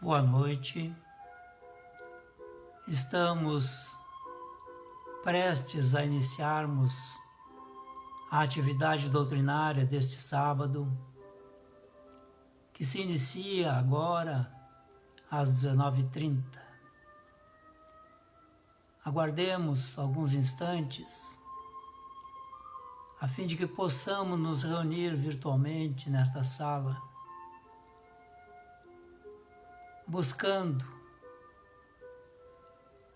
Boa noite. Estamos prestes a iniciarmos a atividade doutrinária deste sábado, que se inicia agora às 19h30. Aguardemos alguns instantes, a fim de que possamos nos reunir virtualmente nesta sala, buscando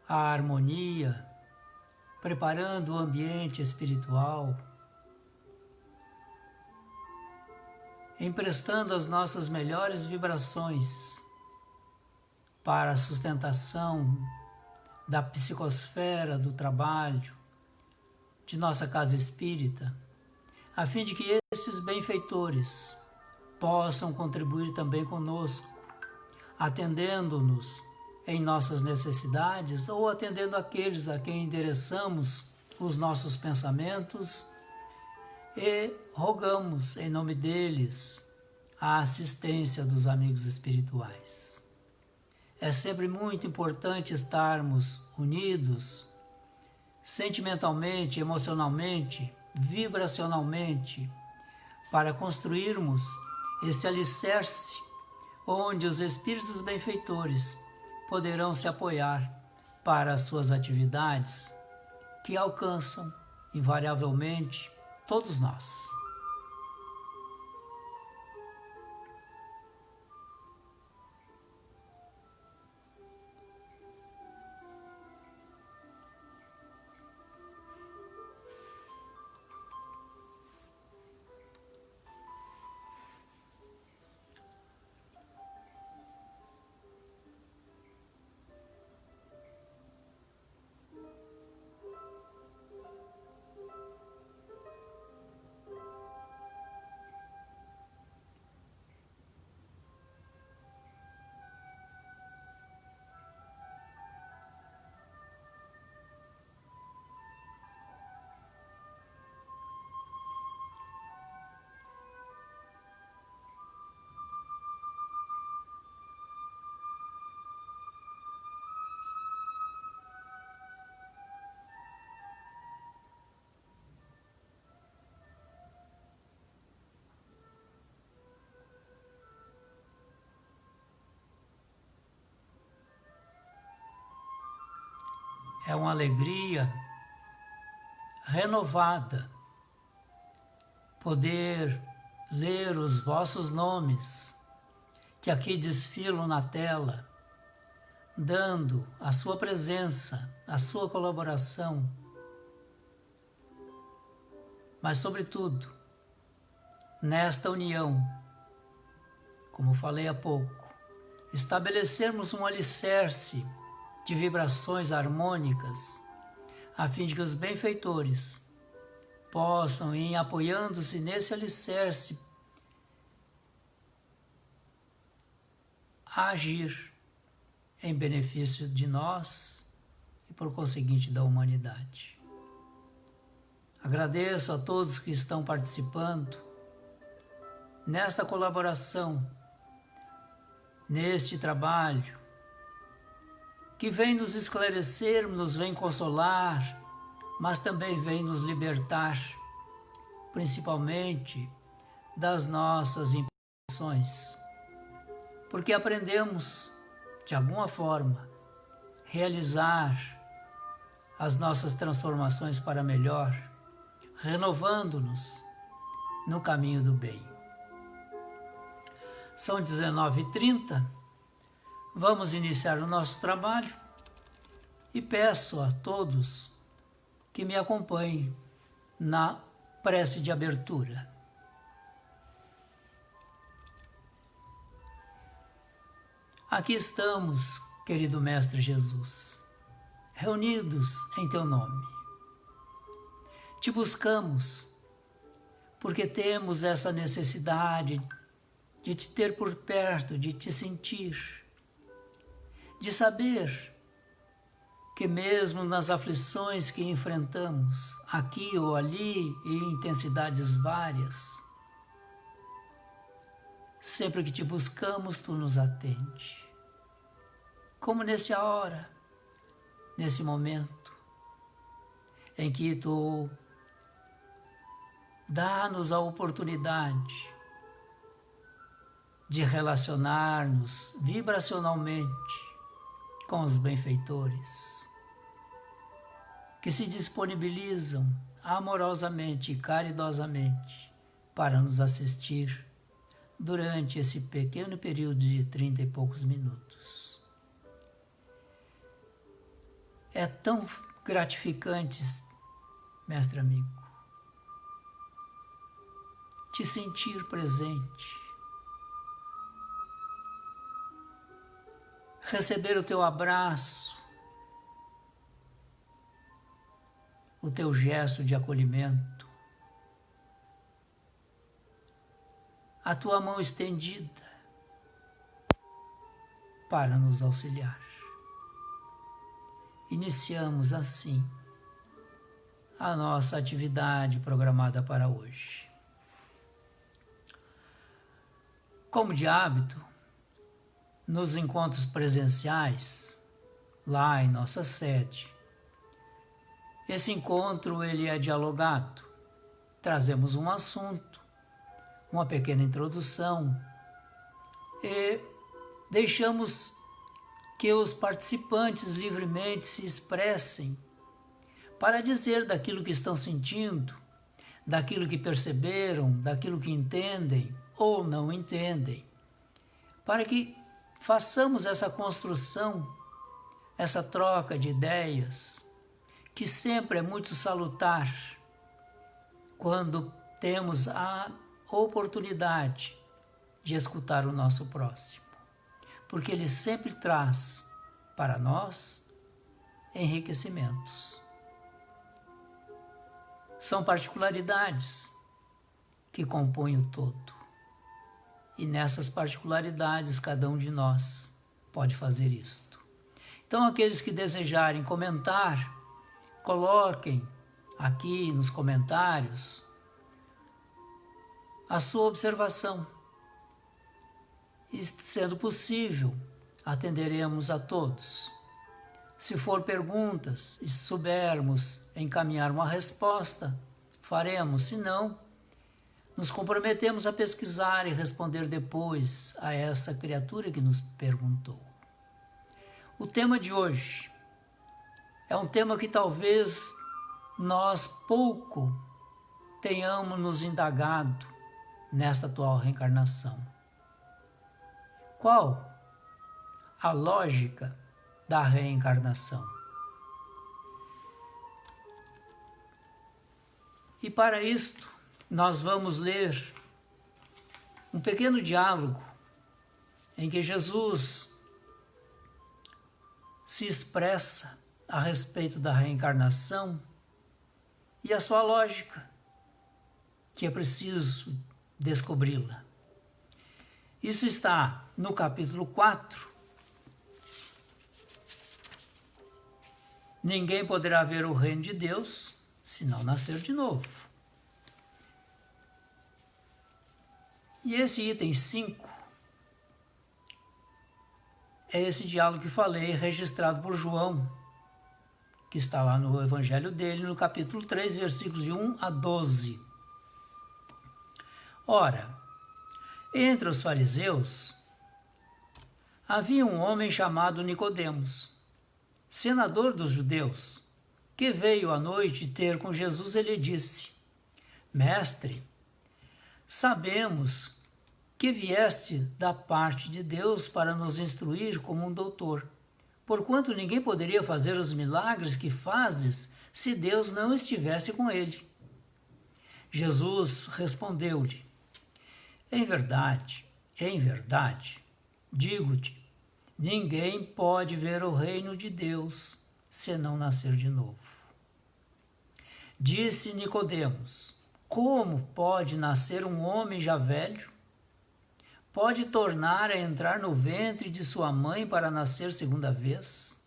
a harmonia, preparando o ambiente espiritual, emprestando as nossas melhores vibrações para a sustentação da psicosfera do trabalho, de nossa casa espírita, a fim de que estes benfeitores possam contribuir também conosco, atendendo-nos em nossas necessidades ou atendendo aqueles a quem endereçamos os nossos pensamentos e rogamos em nome deles a assistência dos amigos espirituais. É sempre muito importante estarmos unidos sentimentalmente, emocionalmente, vibracionalmente, para construirmos esse alicerce onde os espíritos benfeitores poderão se apoiar para as suas atividades que alcançam invariavelmente todos nós. É uma alegria renovada poder ler os vossos nomes que aqui desfilam na tela, dando a sua presença, a sua colaboração, mas sobretudo nesta união, como falei há pouco, estabelecermos um alicerce de vibrações harmônicas, a fim de que os benfeitores possam, em apoiando-se nesse alicerce, agir em benefício de nós e, por conseguinte, da humanidade. Agradeço a todos que estão participando nesta colaboração, neste trabalho, que vem nos esclarecer, nos vem consolar, mas também vem nos libertar, principalmente das nossas imperfeições, porque aprendemos, de alguma forma, realizar as nossas transformações para melhor, renovando-nos no caminho do bem. São 19h30, vamos iniciar o nosso trabalho e peço a todos que me acompanhem na prece de abertura. Aqui estamos, querido Mestre Jesus, reunidos em Teu nome. Te buscamos porque temos essa necessidade de Te ter por perto, de Te sentir, de saber que mesmo nas aflições que enfrentamos, aqui ou ali, em intensidades várias, sempre que Te buscamos, Tu nos atende. como nessa hora, nesse momento, em que Tu dá-nos a oportunidade de relacionar-nos vibracionalmente com os benfeitores, que se disponibilizam amorosamente e caridosamente para nos assistir durante esse pequeno período de 30 e poucos minutos. É tão gratificante, mestre amigo, te sentir presente, receber o teu abraço, o teu gesto de acolhimento, a tua mão estendida para nos auxiliar. Iniciamos assim a nossa atividade programada para hoje. Como de hábito, nos encontros presenciais, lá em nossa sede, esse encontro ele é dialogado. Trazemos um assunto, uma pequena introdução e deixamos que os participantes livremente se expressem para dizer daquilo que estão sentindo, daquilo que perceberam, daquilo que entendem ou não entendem, para que façamos essa construção, essa troca de ideias, que sempre é muito salutar quando temos a oportunidade de escutar o nosso próximo, porque ele sempre traz para nós enriquecimentos. São particularidades que compõem o todo. E nessas particularidades, cada um de nós pode fazer isto. Então, aqueles que desejarem comentar, coloquem aqui nos comentários a sua observação. E, sendo possível, atenderemos a todos. Se for perguntas e soubermos encaminhar uma resposta, faremos. Se não, nos comprometemos a pesquisar e responder depois a essa criatura que nos perguntou. O tema de hoje é um tema que talvez nós pouco tenhamos nos indagado nesta atual reencarnação. Qual a lógica da reencarnação? E para isto, nós vamos ler um pequeno diálogo em que Jesus se expressa a respeito da reencarnação e a sua lógica, que é preciso descobri-la. Isso está no capítulo 4. Ninguém poderá ver o reino de Deus se não nascer de novo. E esse item 5 é esse diálogo que falei, registrado por João, que está lá no evangelho dele, no capítulo 3, versículos de 1 a 12. Ora, entre os fariseus havia um homem chamado Nicodemos, senador dos judeus, que veio à noite ter com Jesus e lhe disse: Mestre, sabemos que vieste da parte de Deus para nos instruir como um doutor, porquanto ninguém poderia fazer os milagres que fazes se Deus não estivesse com ele. Jesus respondeu-lhe: em verdade, digo-te, ninguém pode ver o reino de Deus se não nascer de novo. Disse Nicodemos: como pode nascer um homem já velho? Pode tornar a entrar no ventre de sua mãe para nascer segunda vez?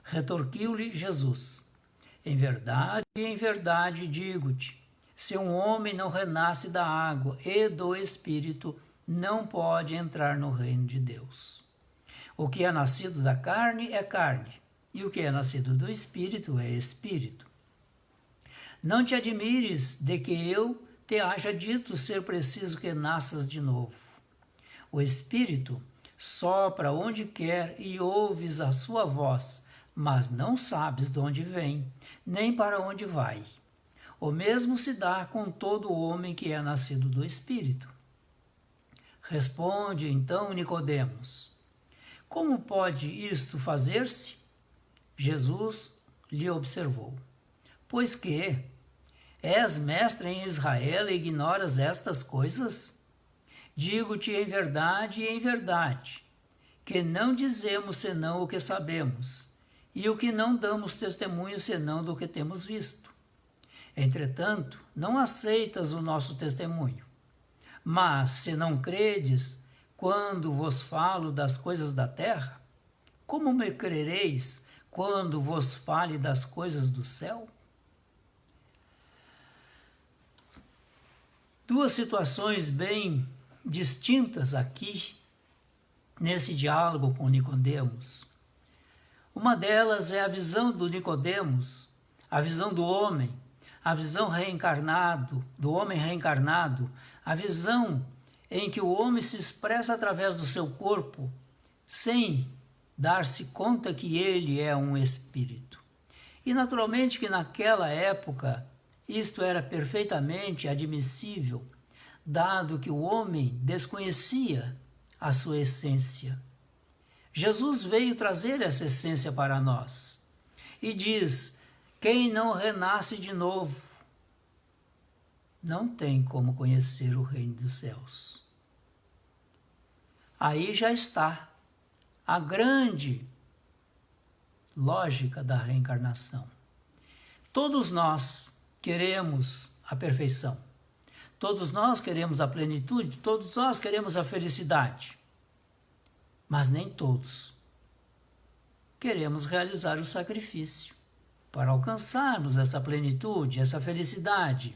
Retorquiu-lhe Jesus: em verdade digo-te, se um homem não renasce da água e do Espírito, não pode entrar no reino de Deus. O que é nascido da carne é carne, e o que é nascido do Espírito é Espírito. Não te admires de que eu te haja dito ser preciso que nasças de novo. O Espírito sopra onde quer e ouves a sua voz, mas não sabes de onde vem, nem para onde vai. O mesmo se dá com todo homem que é nascido do Espírito. Responde então Nicodemos: como pode isto fazer-se? Jesus lhe observou: pois que és mestre em Israel e ignoras estas coisas? Digo-te em verdade, que não dizemos senão o que sabemos, e o que não damos testemunho senão do que temos visto. Entretanto, não aceitas o nosso testemunho. Mas, se não credes, quando vos falo das coisas da terra, como me crereis quando vos fale das coisas do céu? Duas situações bem distintas aqui, nesse diálogo com Nicodemos. Uma delas é a visão do Nicodemos, a visão do homem, a visão do homem reencarnado, a visão em que o homem se expressa através do seu corpo, sem dar-se conta que ele é um espírito. E naturalmente que naquela época isto era perfeitamente admissível, dado que o homem desconhecia a sua essência. Jesus veio trazer essa essência para nós e diz: quem não renasce de novo não tem como conhecer o reino dos céus. Aí já está a grande lógica da reencarnação. Todos nós queremos a perfeição. Todos nós queremos a plenitude, todos nós queremos a felicidade. Mas nem todos queremos realizar o sacrifício para alcançarmos essa plenitude, essa felicidade,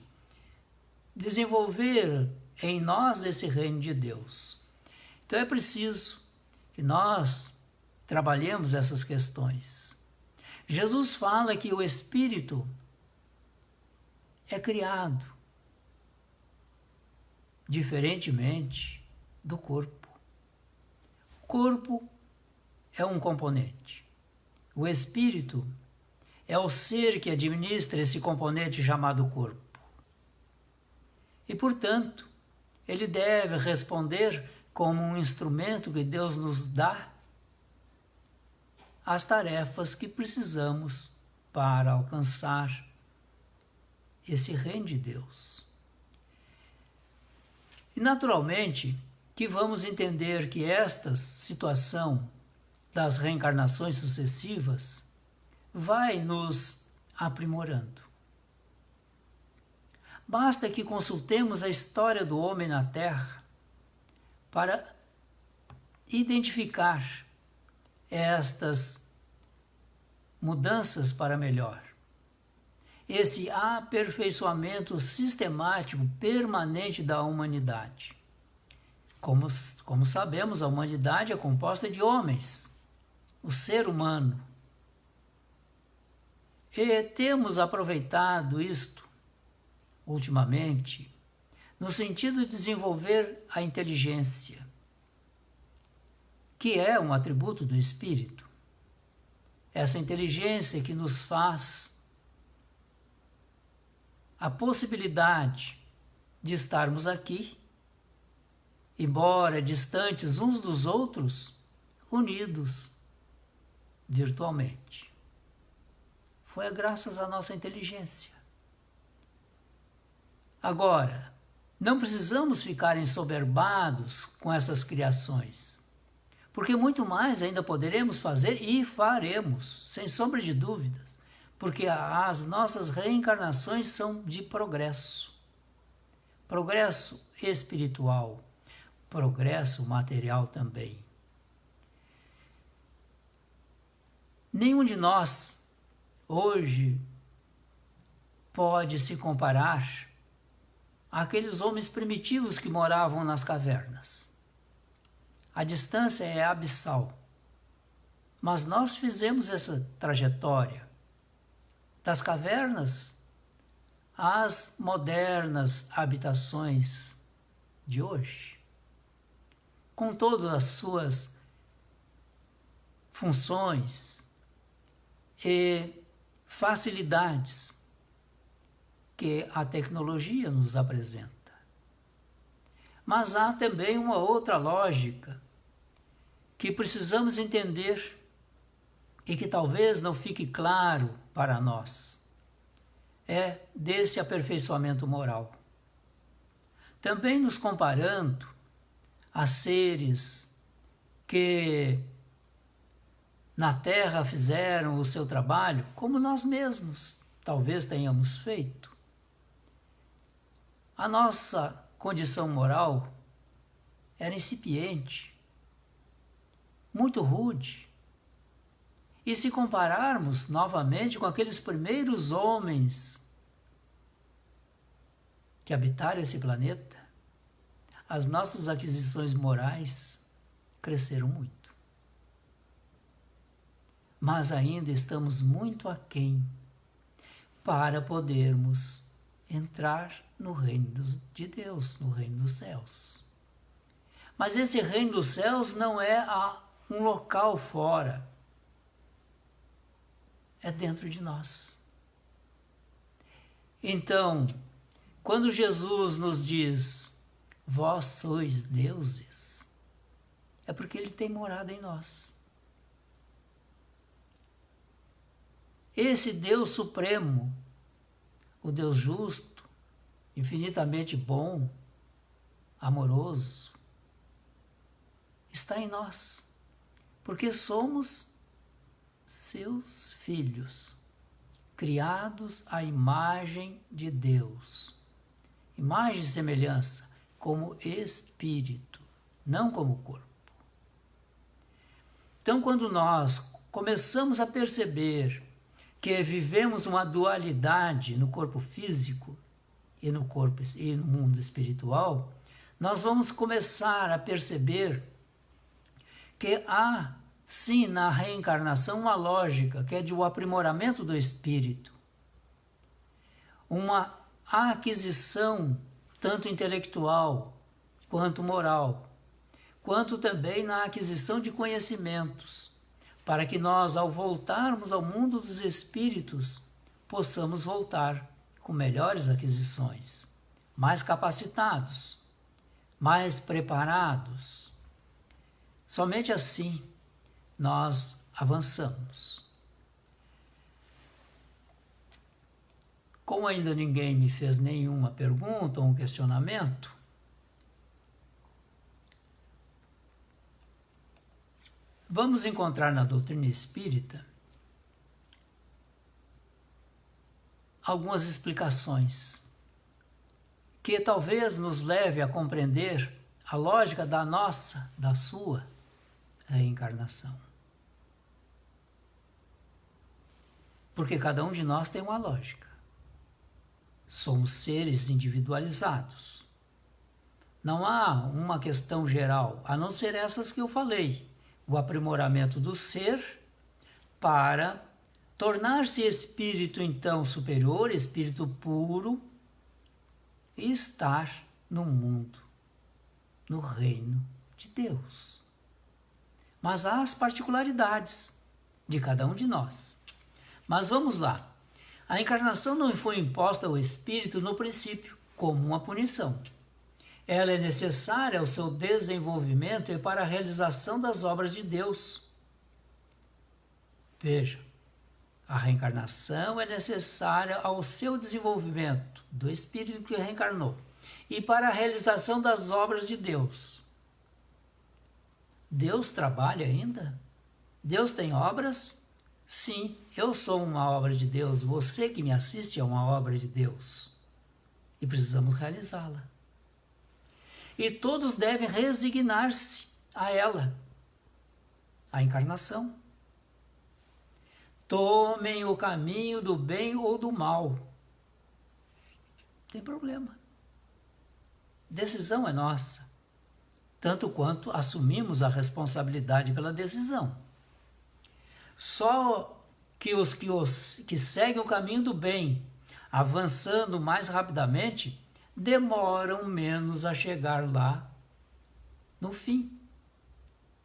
desenvolver em nós esse reino de Deus. Então é preciso que nós trabalhemos essas questões. Jesus fala que o espírito é criado diferentemente do corpo. O corpo é um componente. O espírito é o ser que administra esse componente chamado corpo. E, portanto, ele deve responder como um instrumento que Deus nos dá às tarefas que precisamos para alcançar esse reino de Deus. E, naturalmente, que vamos entender que esta situação das reencarnações sucessivas vai nos aprimorando. Basta que consultemos a história do homem na Terra para identificar estas mudanças para melhor. Esse aperfeiçoamento sistemático, permanente da humanidade. Como sabemos, a humanidade é composta de homens, o ser humano. E temos aproveitado isto, ultimamente, no sentido de desenvolver a inteligência, que é um atributo do espírito. Essa inteligência que nos faz a possibilidade de estarmos aqui, embora distantes uns dos outros, unidos virtualmente. Foi graças à nossa inteligência. Agora, não precisamos ficar ensoberbados com essas criações, porque muito mais ainda poderemos fazer e faremos, sem sombra de dúvidas, porque as nossas reencarnações são de progresso. Progresso espiritual, progresso material também. Nenhum de nós, hoje, pode se comparar àqueles homens primitivos que moravam nas cavernas. A distância é abissal. Mas nós fizemos essa trajetória das cavernas às modernas habitações de hoje, com todas as suas funções e facilidades que a tecnologia nos apresenta. Mas há também uma outra lógica que precisamos entender e que talvez não fique claro para nós. É desse aperfeiçoamento moral. Também nos comparando a seres que na Terra fizeram o seu trabalho como nós mesmos talvez tenhamos feito. A nossa condição moral era incipiente, muito rude. E se compararmos novamente com aqueles primeiros homens que habitaram esse planeta, as nossas aquisições morais cresceram muito. Mas ainda estamos muito aquém para podermos entrar no reino de Deus, no reino dos céus. Mas esse reino dos céus não é um local fora, é dentro de nós. Então, quando Jesus nos diz, vós sois deuses, é porque Ele tem morada em nós. Esse Deus supremo, o Deus justo, infinitamente bom, amoroso, está em nós, porque somos seus filhos, criados à imagem de Deus. Imagem e semelhança como espírito, não como corpo. Então, quando nós começamos a perceber que vivemos uma dualidade no corpo físico e no mundo espiritual, nós vamos começar a perceber que há, sim, na reencarnação uma lógica que é de um aprimoramento do espírito, uma aquisição tanto intelectual quanto moral, quanto também na aquisição de conhecimentos, para que nós, ao voltarmos ao mundo dos espíritos, possamos voltar com melhores aquisições, mais capacitados, mais preparados. Somente assim nós avançamos. Como ainda ninguém me fez nenhuma pergunta ou um questionamento, vamos encontrar na doutrina espírita algumas explicações que talvez nos leve a compreender a lógica da sua reencarnação. Porque cada um de nós tem uma lógica. Somos seres individualizados. Não há uma questão geral, a não ser essas que eu falei. O aprimoramento do ser para tornar-se espírito, então, superior, espírito puro, e estar no mundo, no reino de Deus. Mas há as particularidades de cada um de nós. Mas vamos lá. A encarnação não foi imposta ao espírito no princípio, como uma punição. Ela é necessária ao seu desenvolvimento e para a realização das obras de Deus. Veja, a reencarnação é necessária ao seu desenvolvimento do espírito que reencarnou e para a realização das obras de Deus. Deus trabalha ainda? Deus tem obras? Sim, eu sou uma obra de Deus, você que me assiste é uma obra de Deus e precisamos realizá-la. E todos devem resignar-se a ela, a encarnação. Tomem o caminho do bem ou do mal. Não tem problema. Decisão é nossa, tanto quanto assumimos a responsabilidade pela decisão. Só que os que seguem o caminho do bem, avançando mais rapidamente, demoram menos a chegar lá no fim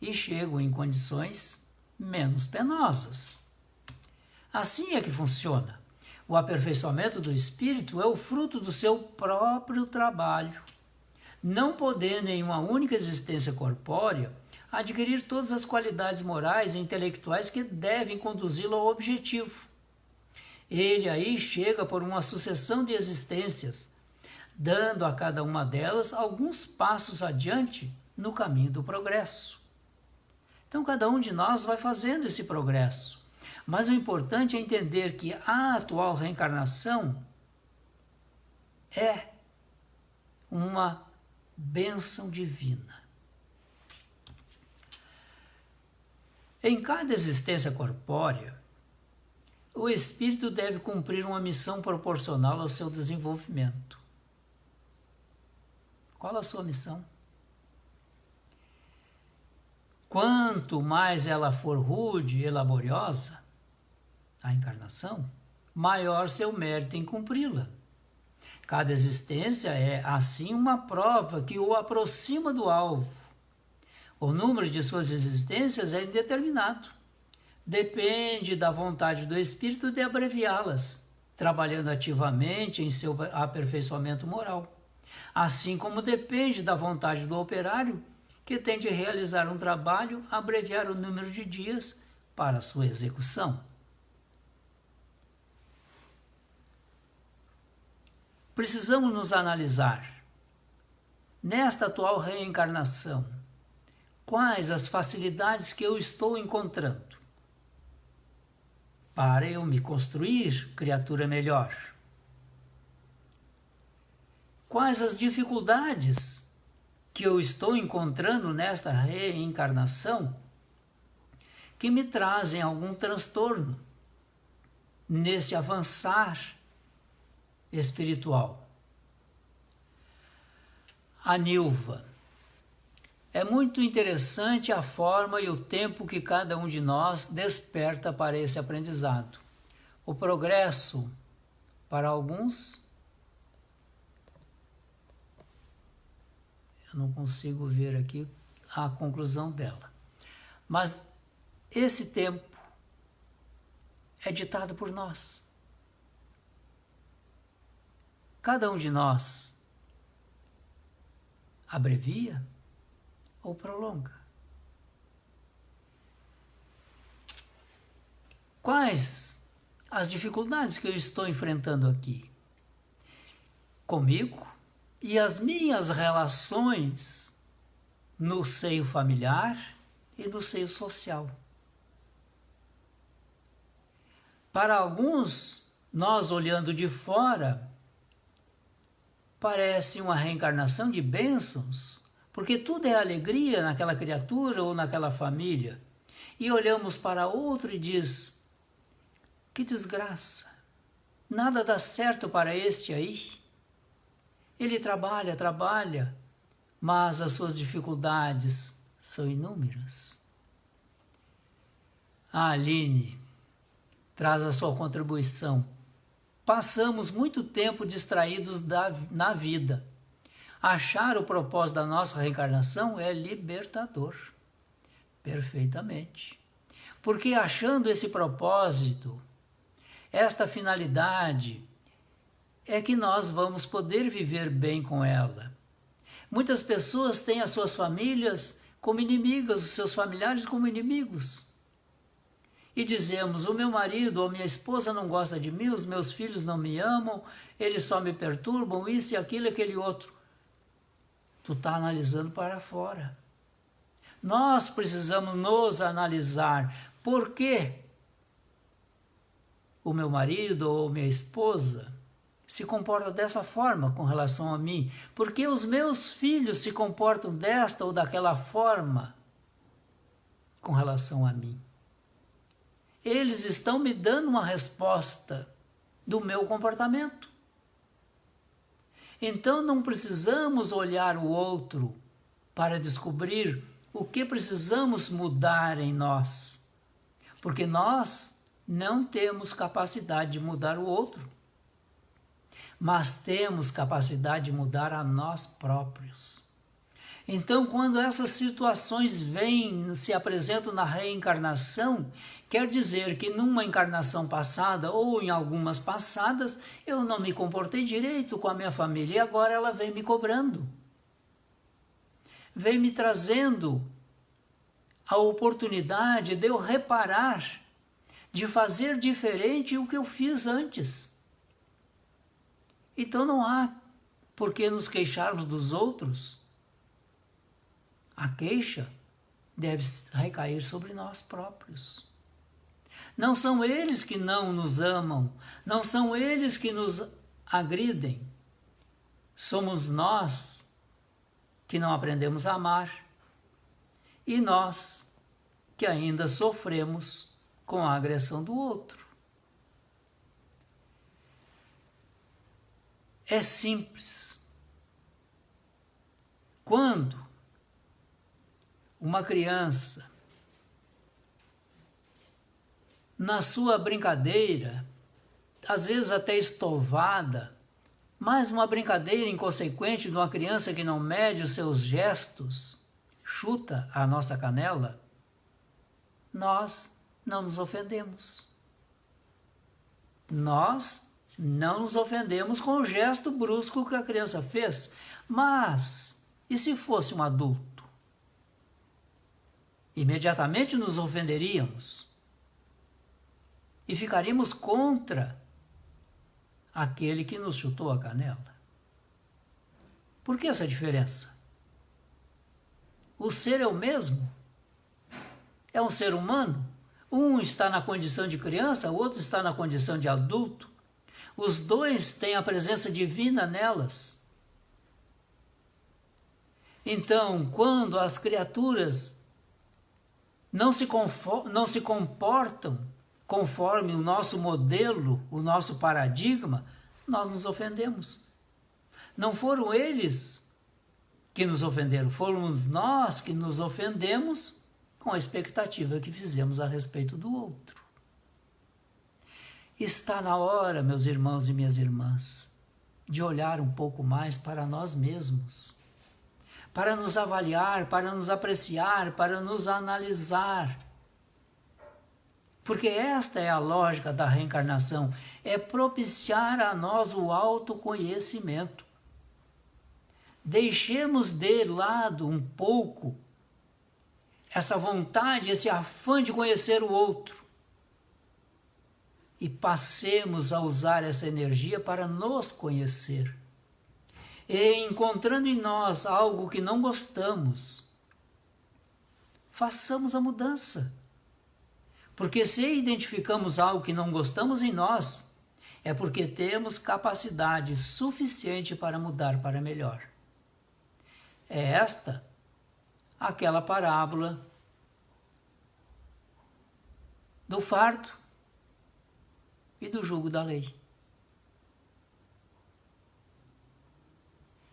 e chegam em condições menos penosas. Assim é que funciona. O aperfeiçoamento do espírito é o fruto do seu próprio trabalho, não podendo em uma única existência corpórea adquirir todas as qualidades morais e intelectuais que devem conduzi-lo ao objetivo. Ele aí chega por uma sucessão de existências, dando a cada uma delas alguns passos adiante no caminho do progresso. Então, cada um de nós vai fazendo esse progresso. Mas o importante é entender que a atual reencarnação é uma bênção divina. Em cada existência corpórea, o espírito deve cumprir uma missão proporcional ao seu desenvolvimento. Qual a sua missão? Quanto mais ela for rude e laboriosa, a encarnação, maior seu mérito em cumpri-la. Cada existência é, assim, uma prova que o aproxima do alvo. O número de suas existências é indeterminado. Depende da vontade do espírito de abreviá-las, trabalhando ativamente em seu aperfeiçoamento moral. Assim como depende da vontade do operário, que tem de realizar um trabalho, abreviar o número de dias para sua execução. Precisamos nos analisar, nesta atual reencarnação, quais as facilidades que eu estou encontrando para eu me construir criatura melhor? Quais as dificuldades que eu estou encontrando nesta reencarnação que me trazem algum transtorno nesse avançar espiritual? A Nilva. É muito interessante a forma e o tempo que cada um de nós desperta para esse aprendizado. O progresso, para alguns, eu não consigo ver aqui a conclusão dela. Mas esse tempo é ditado por nós. Cada um de nós abrevia ou prolonga. Quais as dificuldades que eu estou enfrentando aqui? Comigo e as minhas relações no seio familiar e no seio social. Para alguns, nós olhando de fora, parece uma reencarnação de bênçãos, porque tudo é alegria naquela criatura ou naquela família. E olhamos para outro e diz, que desgraça, nada dá certo para este aí. Ele trabalha, mas as suas dificuldades são inúmeras. A Aline traz a sua contribuição. Passamos muito tempo distraídos na vida. Achar o propósito da nossa reencarnação é libertador. Perfeitamente. Porque achando esse propósito, esta finalidade, é que nós vamos poder viver bem com ela. Muitas pessoas têm as suas famílias como inimigas, os seus familiares como inimigos. E dizemos, o meu marido ou minha esposa não gosta de mim, os meus filhos não me amam, eles só me perturbam, isso e aquilo e aquele outro. Tu está analisando para fora. Nós precisamos nos analisar. Por quê? O meu marido ou minha esposa se comporta dessa forma com relação a mim? Por que os meus filhos se comportam desta ou daquela forma com relação a mim? Eles estão me dando uma resposta do meu comportamento. Então não precisamos olhar o outro para descobrir o que precisamos mudar em nós. porque nós não temos capacidade de mudar o outro, mas temos capacidade de mudar a nós próprios. Então, quando essas situações se apresentam na reencarnação, quer dizer que numa encarnação passada ou em algumas passadas, eu não me comportei direito com a minha família e agora ela vem me cobrando. Vem me trazendo a oportunidade de eu reparar, de fazer diferente o que eu fiz antes. Então não há por que nos queixarmos dos outros. A queixa deve recair sobre nós próprios. Não são eles que não nos amam, não são eles que nos agridem. Somos nós que não aprendemos a amar e nós que ainda sofremos com a agressão do outro. É simples. Quando uma criança, na sua brincadeira, às vezes até estovada, mas uma brincadeira inconsequente de uma criança que não mede os seus gestos, chuta a nossa canela, nós não nos ofendemos. Nós não nos ofendemos com o gesto brusco que a criança fez, mas e se fosse um adulto? Imediatamente nos ofenderíamos e ficaríamos contra aquele que nos chutou a canela. Por que essa diferença? O ser é o mesmo? É um ser humano? Um está na condição de criança, o outro está na condição de adulto. Os dois têm a presença divina nelas. Então, quando as criaturas não se comportam conforme o nosso modelo, o nosso paradigma, nós nos ofendemos. Não foram eles que nos ofenderam, fomos nós que nos ofendemos com a expectativa que fizemos a respeito do outro. Está na hora, meus irmãos e minhas irmãs, de olhar um pouco mais para nós mesmos, para nos avaliar, para nos apreciar, para nos analisar. Porque esta é a lógica da reencarnação, é propiciar a nós o autoconhecimento. Deixemos de lado um pouco essa vontade, esse afã de conhecer o outro e passemos a usar essa energia para nos conhecer. E encontrando em nós algo que não gostamos, façamos a mudança. Porque se identificamos algo que não gostamos em nós, é porque temos capacidade suficiente para mudar para melhor. É esta aquela parábola do fardo e do jugo da lei.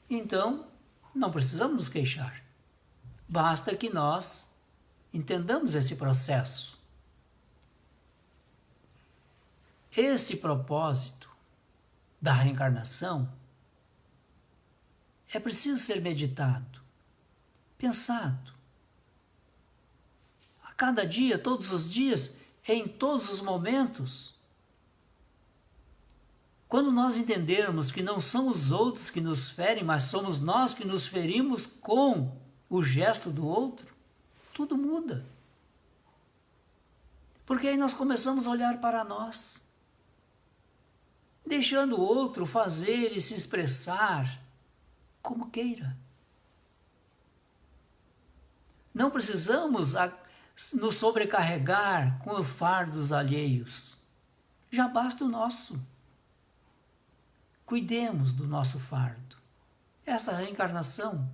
Então, não precisamos nos queixar. Basta que nós entendamos esse processo. Esse propósito da reencarnação é preciso ser meditado, pensado. A cada dia, todos os dias, em todos os momentos. Quando nós entendermos que não são os outros que nos ferem, mas somos nós que nos ferimos com o gesto do outro, tudo muda. Porque aí nós começamos a olhar para nós, deixando o outro fazer e se expressar como queira. Não precisamos nos sobrecarregar com fardos alheios. Já basta o nosso. Cuidemos do nosso fardo. Essa reencarnação.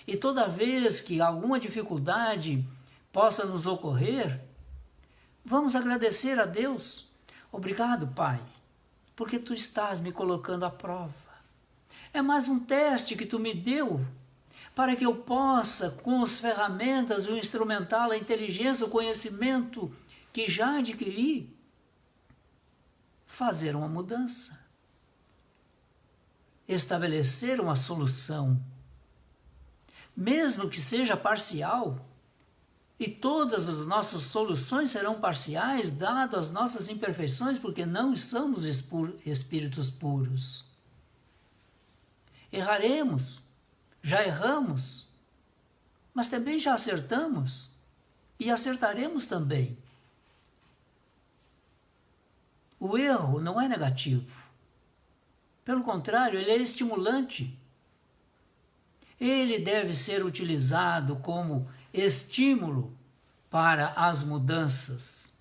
E toda vez que alguma dificuldade possa nos ocorrer, vamos agradecer a Deus. Obrigado, Pai, porque Tu estás me colocando à prova. É mais um teste que Tu me deu, para que eu possa, com as ferramentas, o instrumental, a inteligência, o conhecimento que já adquiri, fazer uma mudança, estabelecer uma solução, mesmo que seja parcial, e todas as nossas soluções serão parciais, dado as nossas imperfeições, porque não somos espíritos puros. Erraremos, já erramos, mas também já acertamos e acertaremos também. O erro não é negativo. Pelo contrário, ele é estimulante. Ele deve ser utilizado como estímulo para as mudanças.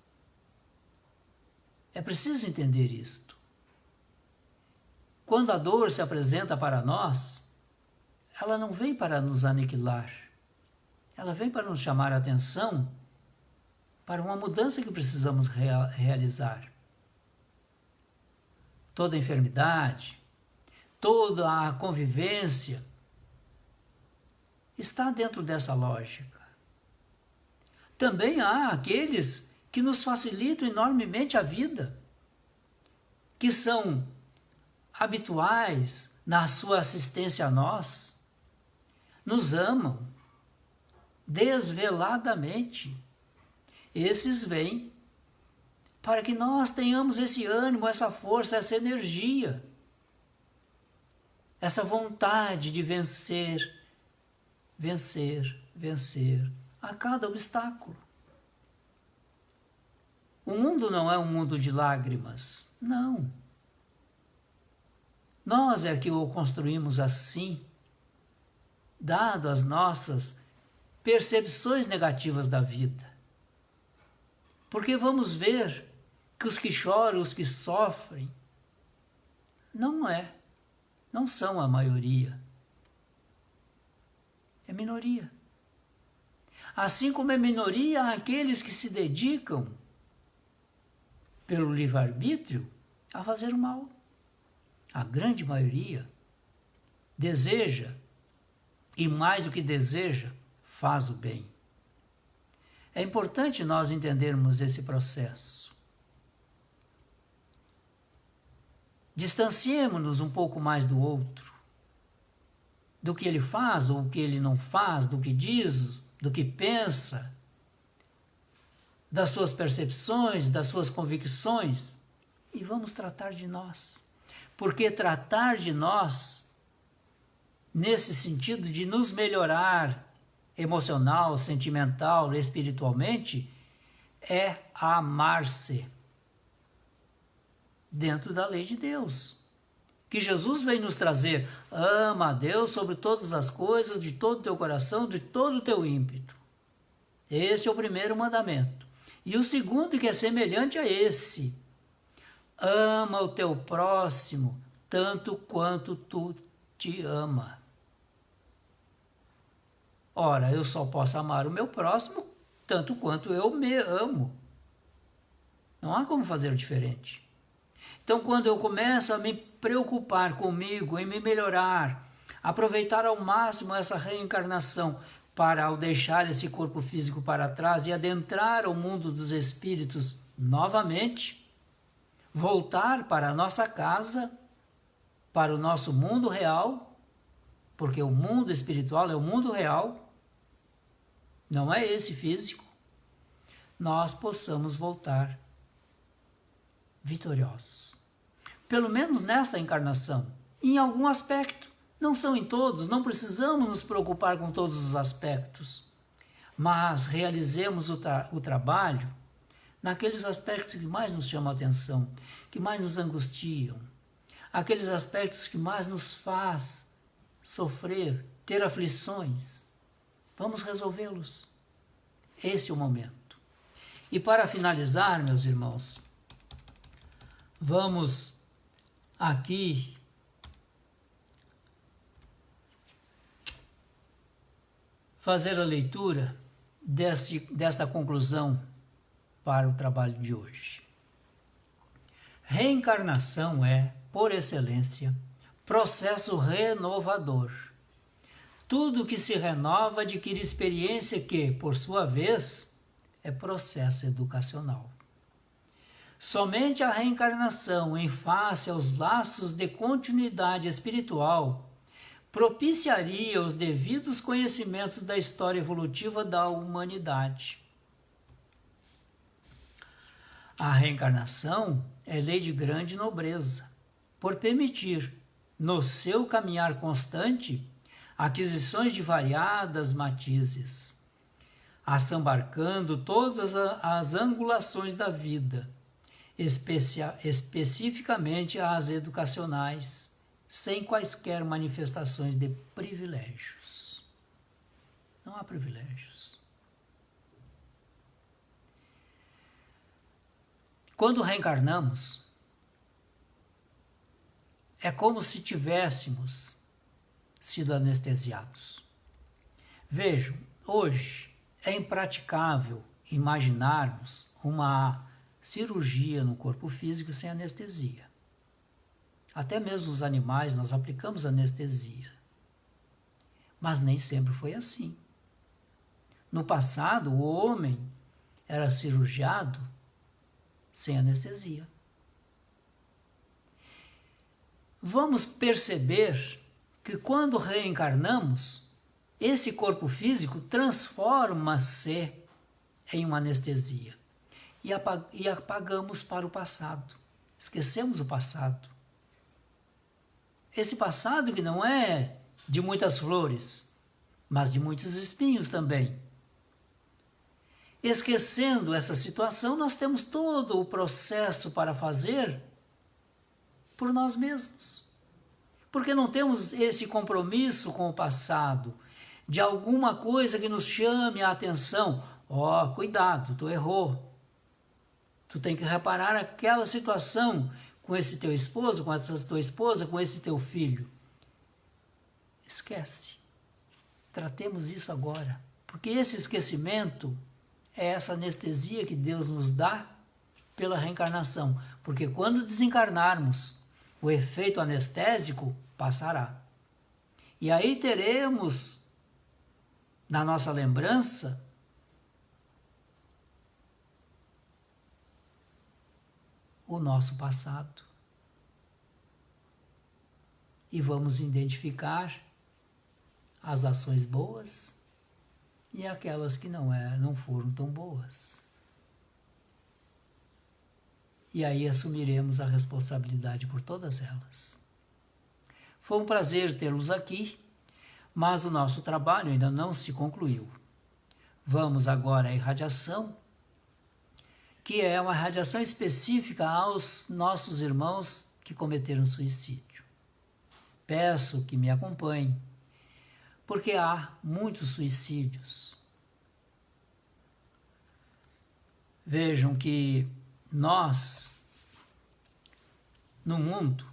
É preciso entender isto. Quando a dor se apresenta para nós, ela não vem para nos aniquilar. Ela vem para nos chamar a atenção para uma mudança que precisamos realizar. Toda enfermidade, toda a convivência está dentro dessa lógica. Também há aqueles que nos facilitam enormemente a vida, que são habituais na sua assistência a nós, nos amam desveladamente. Esses vêm para que nós tenhamos esse ânimo, essa força, essa energia, essa vontade de vencer, vencer, vencer a cada obstáculo. O mundo não é um mundo de lágrimas, não. Nós é que o construímos assim, dado as nossas percepções negativas da vida. Porque vamos ver que os que choram, os que sofrem, não são a maioria. É minoria. Assim como é minoria aqueles que se dedicam, pelo livre-arbítrio, a fazer o mal. A grande maioria deseja, e mais do que deseja, faz o bem. É importante nós entendermos esse processo. Distanciemo-nos um pouco mais do outro, do que ele faz ou o que ele não faz, do que diz, do que pensa, das suas percepções, das suas convicções, e vamos tratar de nós. Porque tratar de nós, nesse sentido de nos melhorar emocional, sentimental, espiritualmente, é amar-se dentro da lei de Deus. Que Jesus veio nos trazer: ama a Deus sobre todas as coisas, de todo o teu coração, de todo o teu ímpeto. Esse é o primeiro mandamento. E o segundo, que é semelhante a esse: ama o teu próximo tanto quanto tu te ama. Ora, eu só posso amar o meu próximo tanto quanto eu me amo. Não há como fazer diferente. Então, quando eu começo a me preocupar comigo, em me melhorar, aproveitar ao máximo essa reencarnação para, ao deixar esse corpo físico para trás e adentrar o mundo dos espíritos novamente, voltar para a nossa casa, para o nosso mundo real, porque o mundo espiritual é o mundo real, não é esse físico, nós possamos voltar vitoriosos. Pelo menos nesta encarnação, em algum aspecto. Não são em todos, não precisamos nos preocupar com todos os aspectos, mas realizemos o trabalho naqueles aspectos que mais nos chamam a atenção, que mais nos angustiam, aqueles aspectos que mais nos faz sofrer, ter aflições. Vamos resolvê-los. Esse é o momento. E para finalizar, meus irmãos, vamos aqui fazer a leitura dessa conclusão para o trabalho de hoje. Reencarnação é, por excelência, processo renovador. Tudo que se renova adquire experiência que, por sua vez, é processo educacional. Somente a reencarnação, em face aos laços de continuidade espiritual, propiciaria os devidos conhecimentos da história evolutiva da humanidade. A reencarnação é lei de grande nobreza, por permitir, no seu caminhar constante, aquisições de variadas matizes, assambarcando todas as angulações da vida, especificamente as educacionais, sem quaisquer manifestações de privilégios. Não há privilégios. Quando reencarnamos, é como se tivéssemos sido anestesiados. Vejam, hoje é impraticável imaginarmos uma cirurgia no corpo físico sem anestesia. Até mesmo os animais nós aplicamos anestesia. Mas nem sempre foi assim. No passado, o homem era cirurgiado sem anestesia. Vamos perceber que quando reencarnamos, esse corpo físico transforma-se em uma anestesia e apagamos para o passado. Esquecemos o passado. Esse passado que não é de muitas flores, mas de muitos espinhos também. Esquecendo essa situação, nós temos todo o processo para fazer por nós mesmos. Porque não temos esse compromisso com o passado, de alguma coisa que nos chame a atenção. Cuidado, tu errou. Tu tem que reparar aquela situação com esse teu esposo, com essa tua esposa, com esse teu filho. Esquece. Tratemos isso agora. Porque esse esquecimento é essa anestesia que Deus nos dá pela reencarnação. Porque quando desencarnarmos, o efeito anestésico passará. E aí teremos, na nossa lembrança, o nosso passado. E vamos identificar as ações boas e aquelas que não foram tão boas. E aí assumiremos a responsabilidade por todas elas. Foi um prazer tê-los aqui, mas o nosso trabalho ainda não se concluiu. Vamos agora à irradiação, que é uma radiação específica aos nossos irmãos que cometeram suicídio. Peço que me acompanhem, porque há muitos suicídios. Vejam que nós, no mundo,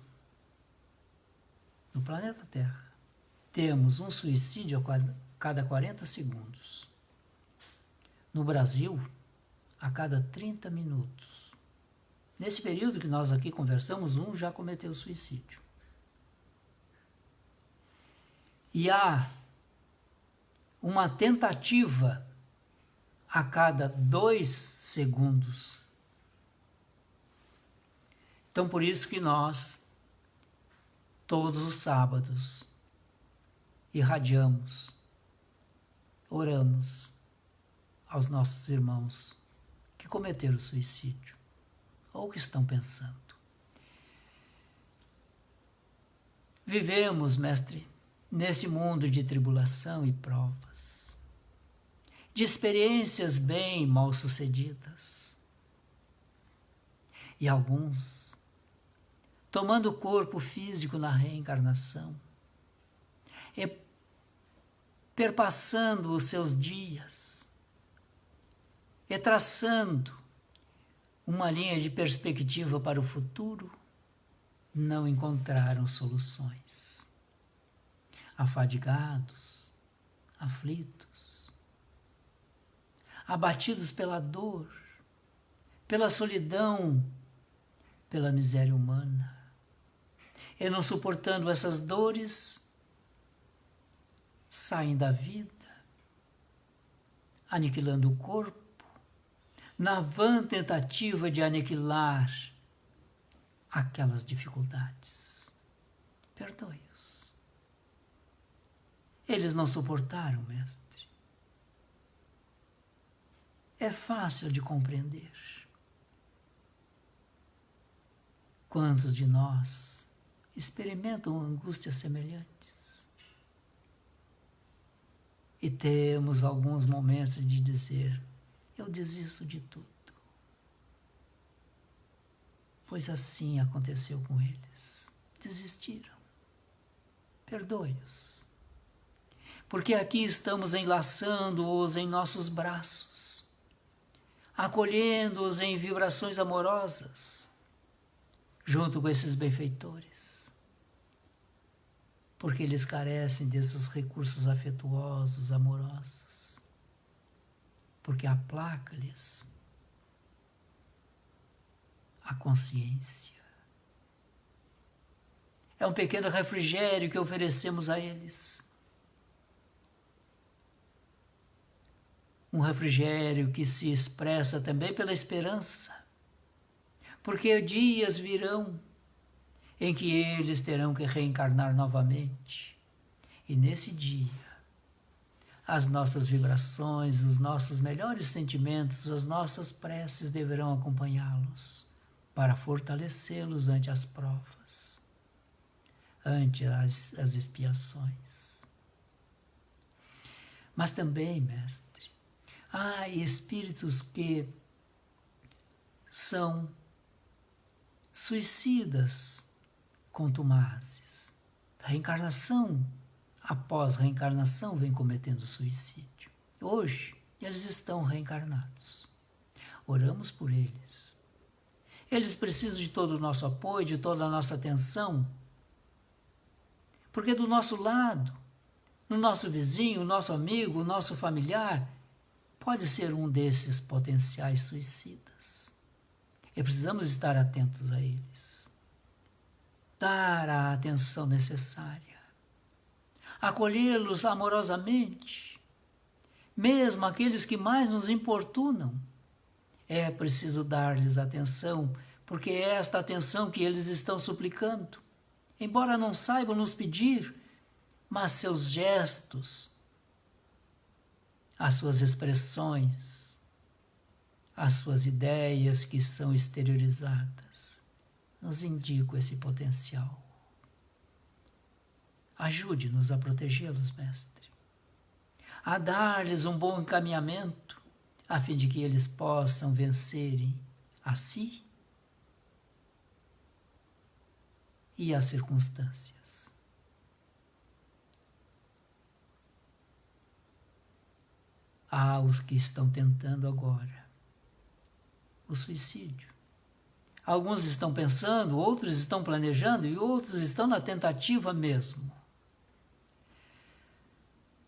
no planeta Terra, temos um suicídio a cada 40 segundos. No Brasil, a cada 30 minutos. Nesse período que nós aqui conversamos, um já cometeu suicídio. E há uma tentativa a cada 2 segundos. Então, por isso que nós, todos os sábados, irradiamos, oramos aos nossos irmãos que cometeram suicídio ou que estão pensando. Vivemos, mestre, nesse mundo de tribulação e provas, de experiências bem mal sucedidas, e alguns tomando o corpo físico na reencarnação e perpassando os seus dias e traçando uma linha de perspectiva para o futuro, não encontraram soluções. Afadigados, aflitos, abatidos pela dor, pela solidão, pela miséria humana, e não suportando essas dores, saem da vida, aniquilando o corpo, na vã tentativa de aniquilar aquelas dificuldades. Perdoe-os. Eles não suportaram, mestre. É fácil de compreender. Quantos de nós experimentam angústias semelhantes? E temos alguns momentos de dizer, eu desisto de tudo. Pois assim aconteceu com eles. Desistiram. Perdoe-os. Porque aqui estamos enlaçando-os em nossos braços, acolhendo-os em vibrações amorosas, junto com esses benfeitores, porque eles carecem desses recursos afetuosos, amorosos, porque aplaca-lhes a consciência. É um pequeno refrigério que oferecemos a eles. Um refrigério que se expressa também pela esperança, porque dias virão em que eles terão que reencarnar novamente. E nesse dia, as nossas vibrações, os nossos melhores sentimentos, as nossas preces deverão acompanhá-los para fortalecê-los ante as provas, ante as expiações. Mas também, mestre, há espíritos que são suicidas contumazes. Reencarnação após reencarnação vem cometendo suicídio. Hoje, eles estão reencarnados. Oramos por eles. Eles precisam de todo o nosso apoio, de toda a nossa atenção, porque do nosso lado, no nosso vizinho, o nosso amigo, o nosso familiar, pode ser um desses potenciais suicidas. E precisamos estar atentos a eles. Dar a atenção necessária. Acolhê-los amorosamente. Mesmo aqueles que mais nos importunam. É preciso dar-lhes atenção, porque é esta atenção que eles estão suplicando. Embora não saibam nos pedir, mas seus gestos, as suas expressões, as suas ideias que são exteriorizadas, nos indicam esse potencial. Ajude-nos a protegê-los, mestre, a dar-lhes um bom encaminhamento, a fim de que eles possam vencerem a si e as circunstâncias. Há os que estão tentando agora o suicídio. Alguns estão pensando, outros estão planejando e outros estão na tentativa mesmo.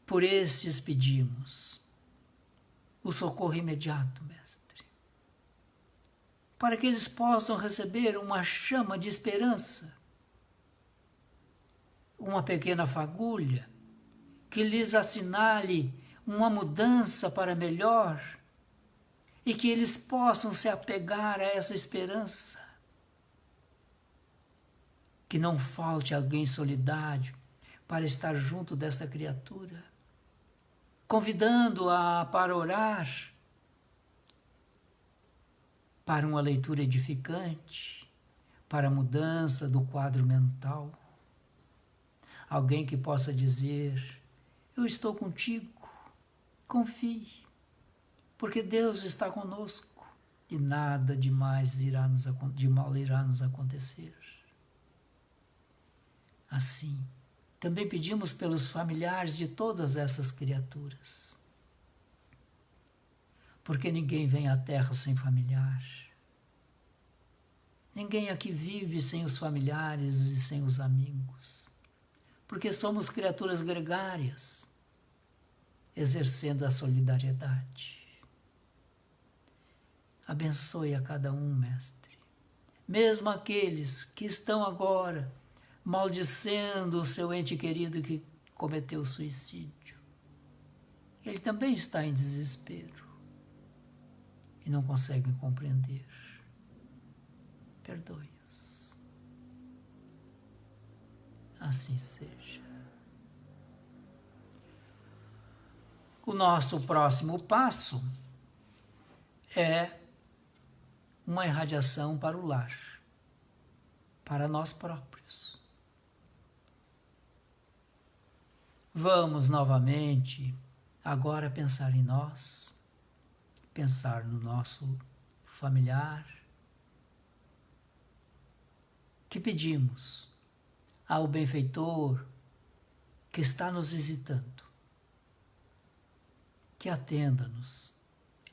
Por estes pedimos o socorro imediato, mestre, para que eles possam receber uma chama de esperança, uma pequena fagulha que lhes assinale uma mudança para melhor e que eles possam se apegar a essa esperança. Que não falte alguém solidário para estar junto dessa criatura, convidando-a para orar, para uma leitura edificante, para a mudança do quadro mental. Alguém que possa dizer, eu estou contigo, confie, porque Deus está conosco e nada de mal irá nos acontecer. Assim, também pedimos pelos familiares de todas essas criaturas, porque ninguém vem à Terra sem familiar. Ninguém aqui vive sem os familiares e sem os amigos, porque somos criaturas gregárias, exercendo a solidariedade. Abençoe a cada um, mestre, mesmo aqueles que estão agora maldicendo o seu ente querido que cometeu suicídio. Ele também está em desespero e não consegue compreender. Perdoe-os. Assim seja. O nosso próximo passo é uma irradiação para o lar, para nós próprios. Vamos novamente agora pensar em nós, pensar no nosso familiar, que pedimos ao benfeitor que está nos visitando, que atenda-nos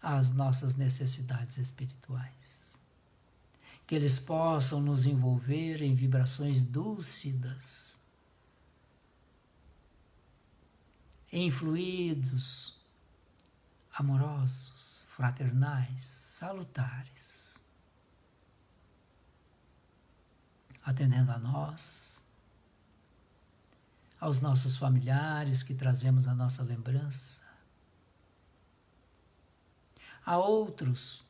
às nossas necessidades espirituais, que eles possam nos envolver em vibrações dúlcidas, em fluidos amorosos, fraternais, salutares, atendendo a nós, aos nossos familiares que trazemos a nossa lembrança, a outros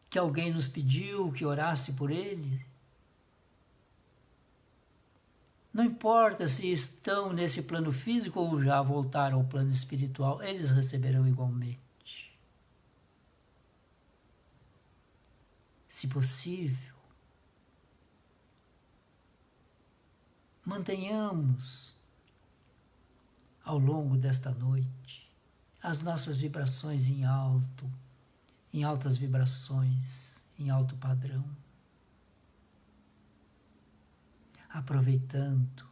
que alguém nos pediu que orasse por ele. Não importa se estão nesse plano físico ou já voltaram ao plano espiritual, eles receberão igualmente. Se possível, mantenhamos ao longo desta noite as nossas vibrações em altas vibrações, em alto padrão, aproveitando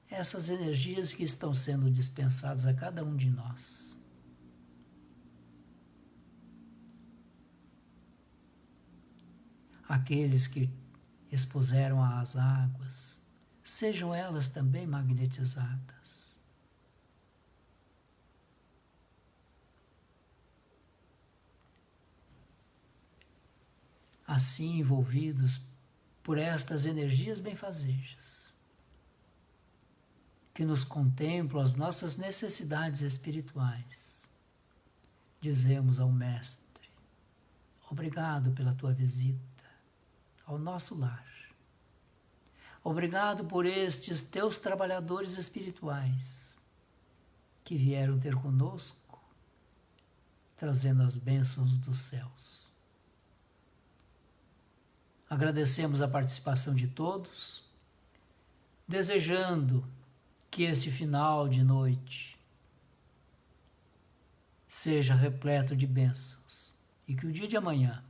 essas energias que estão sendo dispensadas a cada um de nós. Aqueles que expuseram às águas, sejam elas também magnetizadas. Assim envolvidos por estas energias benfazejas, que nos contemplam as nossas necessidades espirituais, dizemos ao Mestre: obrigado pela tua visita ao nosso lar. Obrigado por estes teus trabalhadores espirituais que vieram ter conosco, trazendo as bênçãos dos céus. Agradecemos a participação de todos, desejando que esse final de noite seja repleto de bênçãos e que o dia de amanhã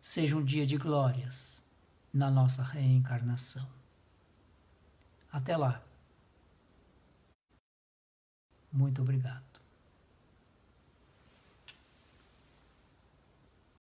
seja um dia de glórias na nossa reencarnação. Até lá. Muito obrigado.